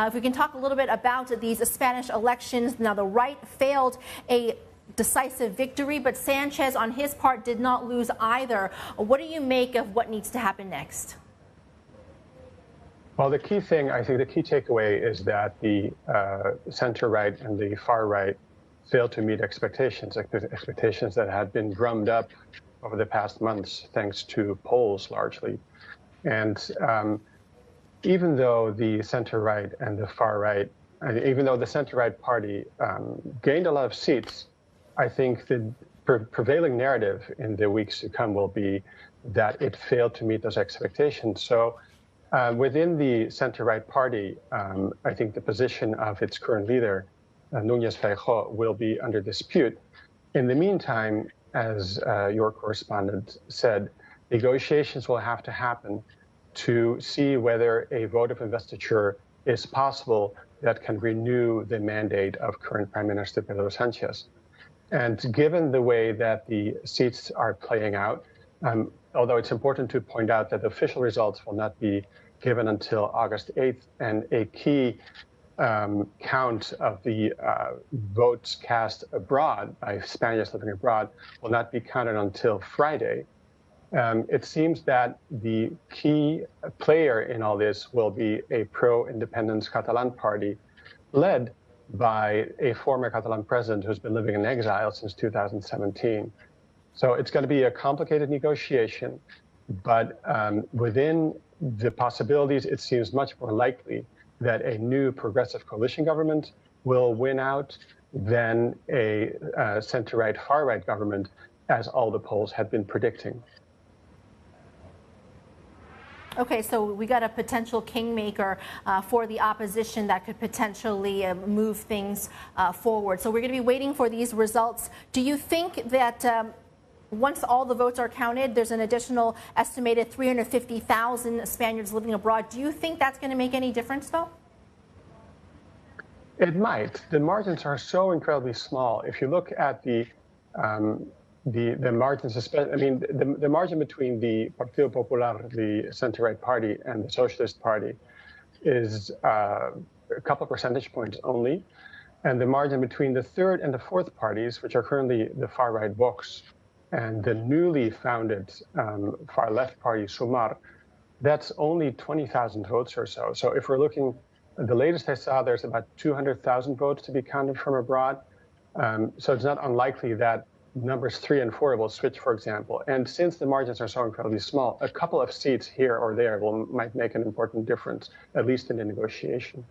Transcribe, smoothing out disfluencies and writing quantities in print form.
If we can talk a little bit about these Spanish elections. Now, the right failed a decisive victory, but Sanchez, on his part, did not lose either. What do you make of what needs to happen next? Well, the key thing, I think the key takeaway is that the center-right and the far-right failed to meet expectations that had been drummed up over the past months, thanks to polls largely. And even though the center-right and the far-right, even though the center-right party gained a lot of seats, I think the prevailing narrative in the weeks to come will be that it failed to meet those expectations. So within the center-right party, I think the position of its current leader, Núñez Feijóo, will be under dispute. In the meantime, as your correspondent said, negotiations will have to happen to see whether a vote of investiture is possible that can renew the mandate of current Prime Minister Pedro Sanchez. And given the way that the seats are playing out, although it's important to point out that the official results will not be given until August 8th, and a key count of the votes cast abroad by Spaniards living abroad will not be counted until Friday. It seems that the key player in all this will be a pro-independence Catalan party led by a former Catalan president who's been living in exile since 2017. So it's going to be a complicated negotiation, but within the possibilities, it seems much more likely that a new progressive coalition government will win out than a center-right, far-right government, as all the polls had been predicting. Okay, so we got a potential kingmaker for the opposition that could potentially move things forward. So we're going to be waiting for these results. Do you think that once all the votes are counted, there's an additional estimated 350,000 Spaniards living abroad? Do you think that's going to make any difference, though? It might. The margins are so incredibly small. If you look at the margins, I mean, the margin between the Partido Popular, the center-right party, and the Socialist Party is a couple of percentage points only. And the margin between the third and the fourth parties, which are currently the far-right Vox, and the newly founded far-left party, Sumar, that's only 20,000 votes or so. So if we're looking, the latest I saw, there's about 200,000 votes to be counted from abroad. So it's not unlikely that numbers 3 and 4 will switch, for example. And since the margins are so incredibly small, a couple of seats here or there might make an important difference, at least in the negotiation.